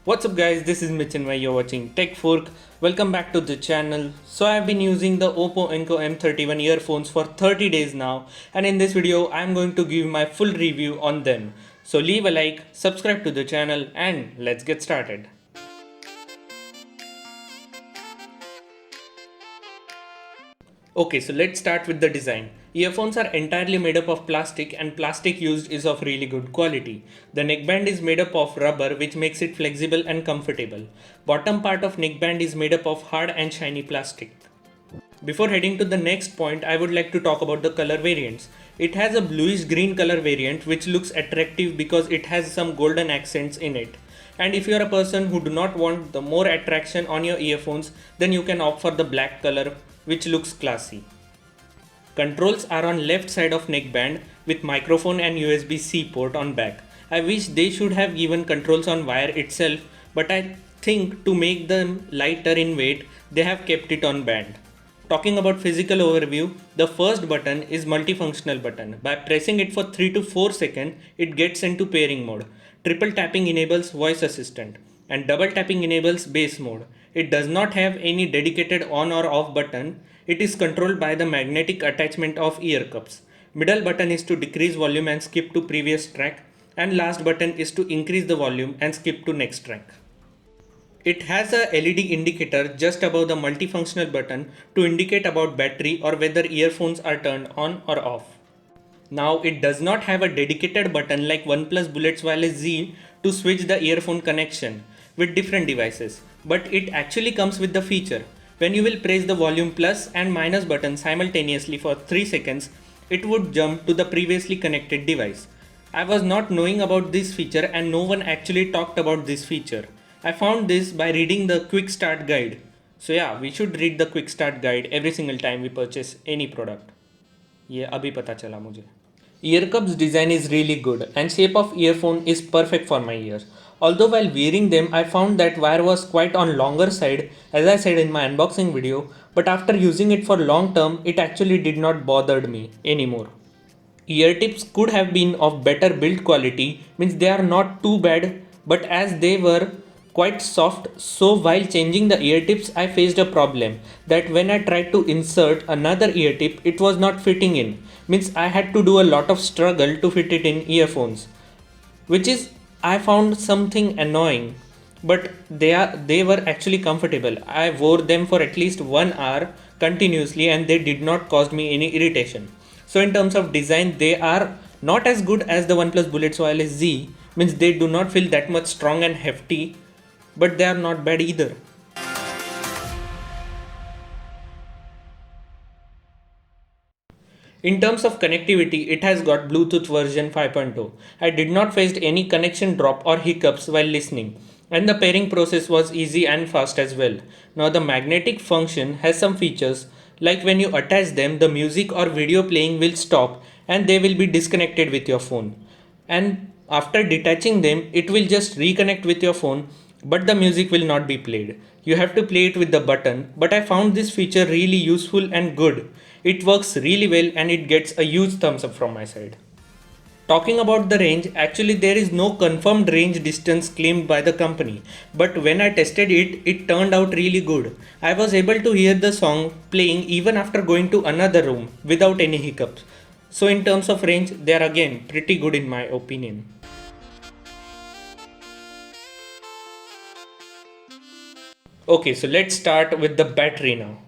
What's up guys, this is Michinmay, you're watching Tech Fork. Welcome back to the channel. So I've been using the Oppo Enco M31 earphones for 30 days now, and in this video I'm going to give my full review on them. So leave a like, subscribe to the channel, and let's get started. Okay, so let's start with the design. Earphones are entirely made up of plastic, and plastic used is of really good quality. The neckband is made up of rubber, which makes it flexible and comfortable. Bottom part of neckband is made up of hard and shiny plastic. Before heading to the next point, I would like to talk about the color variants. It has a bluish green color variant which looks attractive because it has some golden accents in it. And if you are a person who do not want the more attraction on your earphones, then you can opt for the black color which looks classy. Controls are on left side of neckband with microphone and USB-C port on back. I wish they should have given controls on wire itself, but I think to make them lighter in weight, they have kept it on band. Talking about physical overview, the first button is multifunctional button. By pressing it for 3 to 4 seconds, it gets into pairing mode. Triple tapping enables voice assistant and double tapping enables bass mode. It does not have any dedicated on or off button. It is controlled by the magnetic attachment of ear cups. Middle button is to decrease volume and skip to previous track, and last button is to increase the volume and skip to next track. It has a LED indicator just above the multifunctional button to indicate about battery or whether earphones are turned on or off. Now it does not have a dedicated button like OnePlus Bullets Wireless Z to switch the earphone connection with different devices, but it actually comes with the feature. When you will press the volume plus and minus button simultaneously for 3 seconds, it would jump to the previously connected device. I was not knowing about this feature and no one actually talked about this feature. I found this by reading the quick start guide. So yeah, we should read the quick start guide every single time we purchase any product. ये अभी पता चला मुझे. Ear cups design is really good and shape of earphone is perfect for my ears. Although while wearing them I found that wire was quite on longer side as I said in my unboxing video, but after using it for long term it actually did not bothered me anymore. Ear tips could have been of better build quality, means they are not too bad, but as they were quite soft, so while changing the ear tips I faced a problem that when I tried to insert another ear tip it was not fitting in, means I had to do a lot of struggle to fit it in earphones, which is I found something annoying, but they were actually comfortable. I wore them for at least 1 hour continuously and they did not cause me any irritation. So in terms of design, they are not as good as the OnePlus Bullets Wireless Z, means they do not feel that much strong and hefty, but they are not bad either. In terms of connectivity, it has got Bluetooth version 5.0. I did not face any connection drop or hiccups while listening, and the pairing process was easy and fast as well. Now the magnetic function has some features like when you attach them, the music or video playing will stop and they will be disconnected with your phone. And after detaching them, it will just reconnect with your phone, but the music will not be played. You have to play it with the button, but I found this feature really useful and good. It works really well and it gets a huge thumbs up from my side. Talking about the range, actually there is no confirmed range distance claimed by the company, but when I tested it, it turned out really good. I was able to hear the song playing even after going to another room without any hiccups. So in terms of range, they are again pretty good in my opinion. Okay, so let's start with the battery now.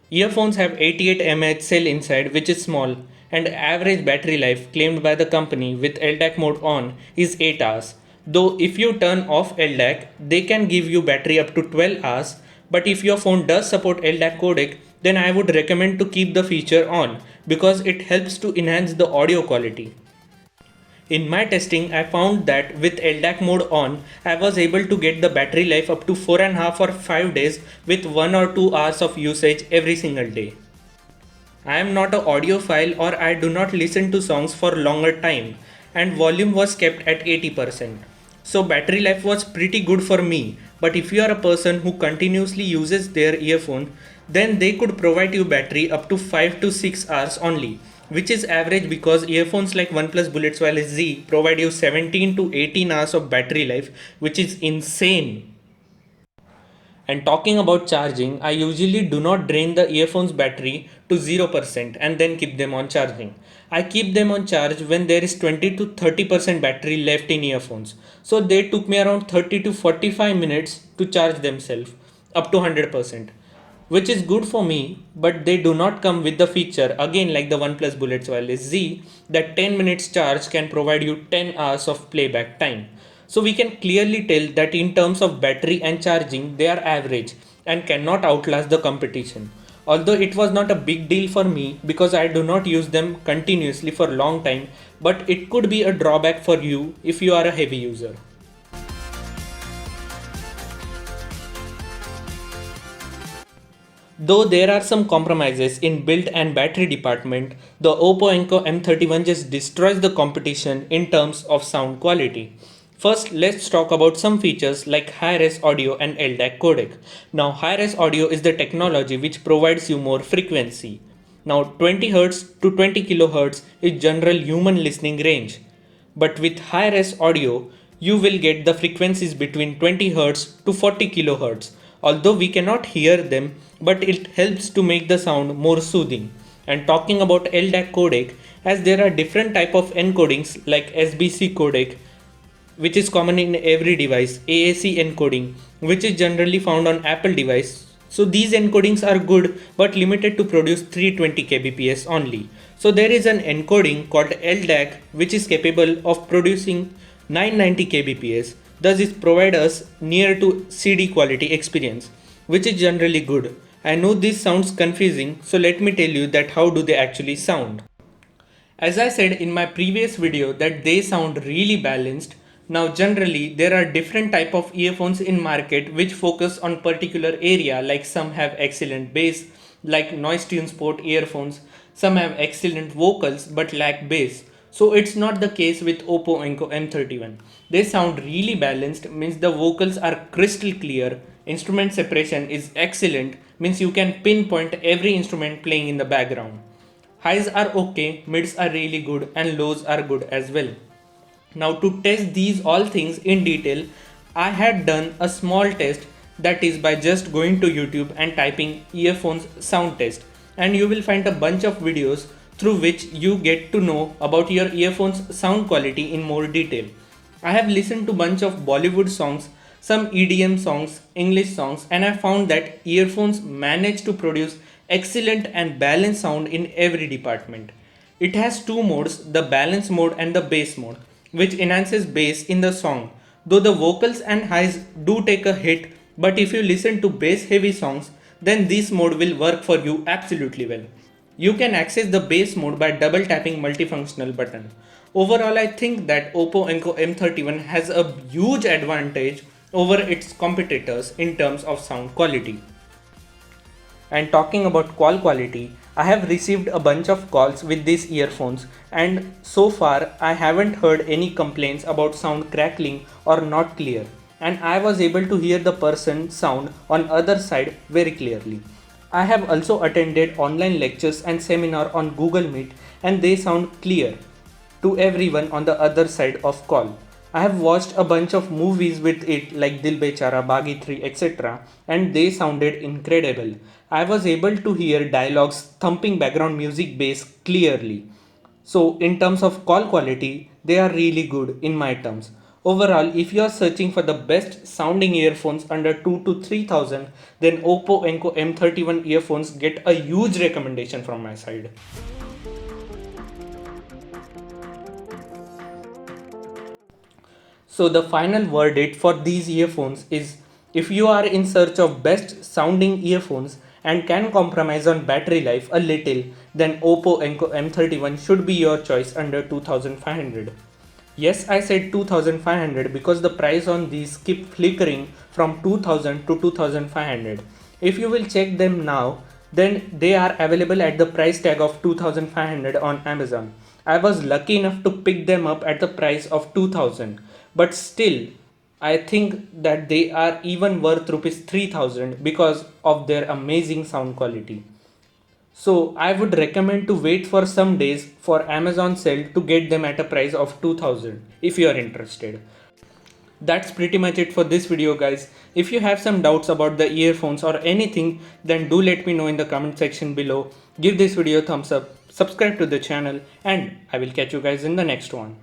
Earphones have 88 mAh cell inside, which is small, and average battery life claimed by the company with LDAC mode on is 8 hours. Though if you turn off LDAC, they can give you battery up to 12 hours, but if your phone does support LDAC codec, then I would recommend to keep the feature on because it helps to enhance the audio quality. In my testing, I found that with LDAC mode on, I was able to get the battery life up to 4.5 or 5 days with 1 or 2 hours of usage every single day. I am not an audiophile or I do not listen to songs for longer time, and volume was kept at 80%. So battery life was pretty good for me, but if you are a person who continuously uses their earphone, then they could provide you battery up to 5 to 6 hours only, which is average because earphones like OnePlus Bullets Wireless Z provide you 17 to 18 hours of battery life, which is insane. And talking about charging, I usually do not drain the earphones battery to 0% and then keep them on charging. I keep them on charge when there is 20 to 30% battery left in earphones. So they took me around 30 to 45 minutes to charge themselves up to 100%, which is good for me, but they do not come with the feature again like the OnePlus Bullets Wireless Z that 10 minutes charge can provide you 10 hours of playback time. So we can clearly tell that in terms of battery and charging, they are average and cannot outlast the competition. Although it was not a big deal for me because I do not use them continuously for a long time, but it could be a drawback for you if you are a heavy user. Though there are some compromises in build and battery department, the Oppo Enco M31 just destroys the competition in terms of sound quality. First, let's talk about some features like high-res audio and LDAC codec. Now, high-res audio is the technology which provides you more frequency. Now, 20 Hz to 20 kHz is general human listening range. But with high-res audio, you will get the frequencies between 20 Hz to 40 kHz. Although we cannot hear them, but it helps to make the sound more soothing. And talking about LDAC codec, as there are different type of encodings like SBC codec, which is common in every device, AAC encoding, which is generally found on Apple device. So these encodings are good but limited to produce 320 kbps only. So there is an encoding called LDAC which is capable of producing 990 kbps. Thus it provides us near to CD quality experience, which is generally good. I know this sounds confusing, so let me tell you that how do they actually sound. As I said in my previous video that they sound really balanced. Now generally there are different type of earphones in market which focus on particular area, like some have excellent bass like Noise Tune Sport earphones, some have excellent vocals but lack bass. So it's not the case with Oppo Enco M31. They sound really balanced, means the vocals are crystal clear, instrument separation is excellent, means you can pinpoint every instrument playing in the background. Highs are okay, mids are really good, and lows are good as well. Now to test these all things in detail, I had done a small test, that is by just going to YouTube and typing earphones sound test, and you will find a bunch of videos through which you get to know about your earphones sound quality in more detail. I have listened to bunch of Bollywood songs, some EDM songs, English songs, and I found that earphones manage to produce excellent and balanced sound in every department. It has two modes, the balance mode and the bass mode, which enhances bass in the song. Though the vocals and highs do take a hit, but if you listen to bass heavy songs, then this mode will work for you absolutely well. You can access the bass mode by double tapping multifunctional button. Overall, I think that Oppo Enco M31 has a huge advantage over its competitors in terms of sound quality. And talking about call quality, I have received a bunch of calls with these earphones, and so far I haven't heard any complaints about sound crackling or not clear, and I was able to hear the person sound on other side very clearly. I have also attended online lectures and seminar on Google Meet, and they sound clear to everyone on the other side of call. I have watched a bunch of movies with it like Dil Bechara, Baghi 3, etc. and they sounded incredible. I was able to hear dialogues, thumping background music bass clearly. So in terms of call quality, they are really good in my terms. Overall, if you are searching for the best sounding earphones under 2 to 3000, then Oppo Enco M31 earphones get a huge recommendation from my side. So the final verdict for these earphones is, if you are in search of best sounding earphones and can compromise on battery life a little, then Oppo Enco M31 should be your choice under 2500. Yes, I said 2500 because the price on these keep flickering from 2000 to 2500. If you will check them now, then they are available at the price tag of 2500 on Amazon. I was lucky enough to pick them up at the price of 2000, but still I think that they are even worth rupees 3000 because of their amazing sound quality. So I would recommend to wait for some days for Amazon sale to get them at a price of 2000 if you are interested. That's pretty much it for this video guys. If you have some doubts about the earphones or anything, then do let me know in the comment section below. Give this video a thumbs up, subscribe to the channel, and I will catch you guys in the next one.